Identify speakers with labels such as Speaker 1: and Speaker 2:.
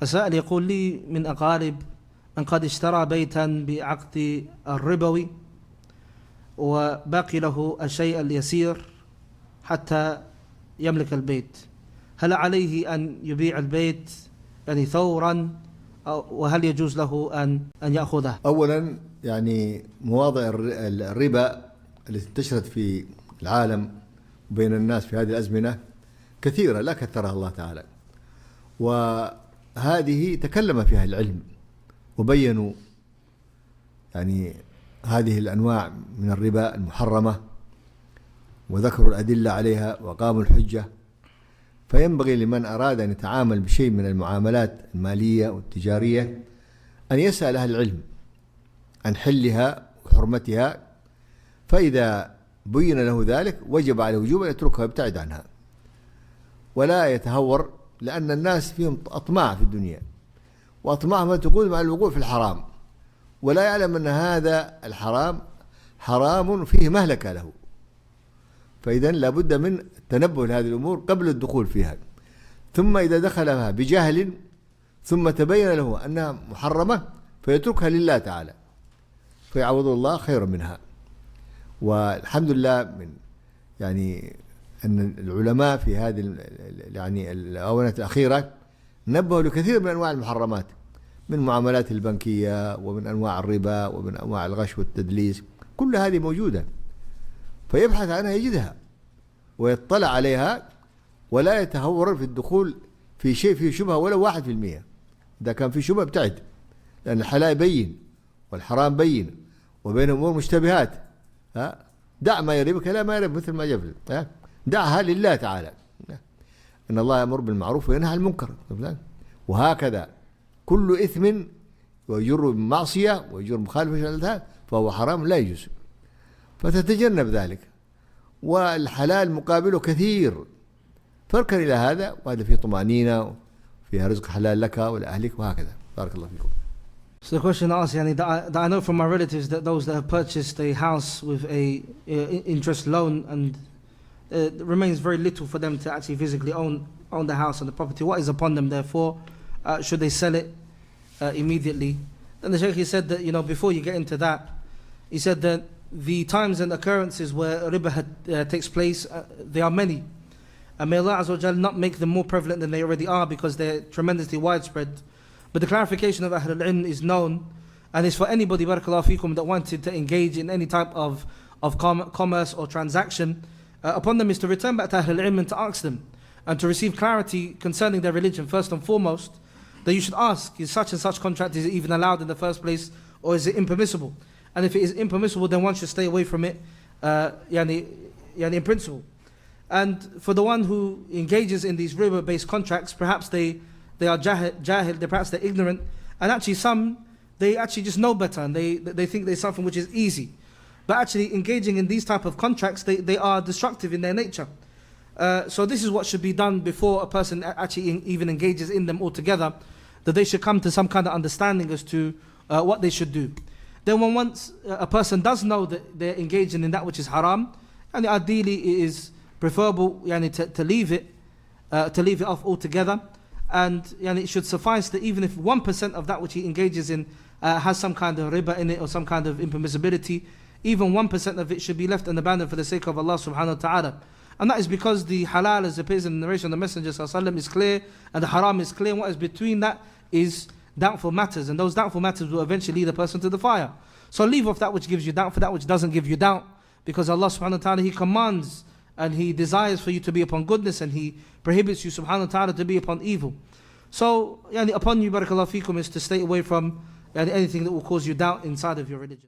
Speaker 1: السائل يقول لي من أقارب من قد اشترى بيتا بعقد الربوي وباقي له الشيء اليسير حتى يملك البيت، هل عليه أن يبيع البيت يعني ثورا وهل يجوز له أن يأخذه؟
Speaker 2: أولا يعني مواضع الربا التي انتشرت في العالم بين الناس في هذه الأزمنة كثيرة لا كثرها الله تعالى، وهذه تكلم فيها العلم وبينوا يعني هذه الأنواع من الربا المحرمة وذكروا الأدلة عليها وقاموا الحجة. فينبغي لمن أراد أن يتعامل بشيء من المعاملات المالية والتجارية أن يسأل أهل العلم عن حلها وحرمتها، فإذا بين له ذلك وجب عليه وجوبا يتركها ويبتعد عنها ولا يتهور، لأن الناس فيهم أطماع في الدنيا، وأطماعهم تقول مع الوقوع في الحرام، ولا يعلم أن هذا الحرام حرام فيه مهلكة له. فإذا لابد من التنبه لهذه الأمور قبل الدخول فيها، ثم إذا دخلها بجهل ثم تبين له أنها محرمة فيتركها لله تعالى فيعوض الله خيرا منها. والحمد لله من يعني أن العلماء في هذه يعني الآونة الأخيرة نبهوا لكثير من أنواع المحرمات من معاملات البنكية ومن أنواع الربا ومن أنواع الغش والتدليس، كل هذه موجودة، فيبحث عنها يجدها ويطلع عليها ولا يتهور في الدخول في شيء فيه شبهة ولو 1%. إذا كان في شبهة ابتعد، لأن الحلال بين والحرام بين وبينهم أمور مشتبهات. دع ما يريبك لا ما يريبك، مثل ما جبل دعها لله تعالى. إن الله يأمر بالمعروف وينهى عن المنكر، وهكذا كل إثم ويجر بمعصية ويجر مخالفة فهو حرام لا يجوز، فتتجنب ذلك. والحلال مقابله كثير، فاركن إلى هذا، وهذا فيه طمأنينة وفيها رزق حلال لك ولأهلك وهكذا. بارك الله فيكم.
Speaker 1: So the question asks, that I know from my relatives that those that have purchased a house with a interest loan and it remains very little for them to actually physically own the house and the property. What is upon them therefore? Should they sell it immediately? Then the Shaykh, he said that before you get into that, he said that the times and occurrences where riba takes place, they are many. And may Allah Azza wa Jal not make them more prevalent than they already are, because they're tremendously widespread. But the clarification of Ahlul Ilm is known, and it's for anybody, barakallahu feekum, that wanted to engage in any type of commerce or transaction. Upon them is to return back to Ahlul Ilm and to ask them, and to receive clarity concerning their religion. First and foremost, that you should ask, is such and such contract, is it even allowed in the first place, or is it impermissible? And if it is impermissible, then one should stay away from it, in principle. And for the one who engages in these riba-based contracts, perhaps they are jahil, perhaps they're ignorant, and actually some, they actually just know better, and they think there's something which is easy. But actually engaging in these type of contracts, they are destructive in their nature. So this is what should be done before a person actually even engages in them altogether, that they should come to some kind of understanding as to what they should do. Then once a person does know that they're engaging in that which is haram, and ideally it is preferable to leave it off altogether. And it should suffice that even if 1% of that which he engages in has some kind of riba in it or some kind of impermissibility, even 1% of it should be left and abandoned for the sake of Allah subhanahu wa ta'ala. And that is because the halal, as appears in the narration of the Messenger sallallahu alaihi wasallam, is clear, and the haram is clear, and what is between that is doubtful matters, and those doubtful matters will eventually lead a person to the fire. So leave off that which gives you doubt for that which doesn't give you doubt, because Allah subhanahu wa ta'ala, He commands and He desires for you to be upon goodness, and He prohibits you subhanahu wa ta'ala to be upon evil. So upon you, barakallahu feekum, is to stay away from anything that will cause you doubt inside of your religion.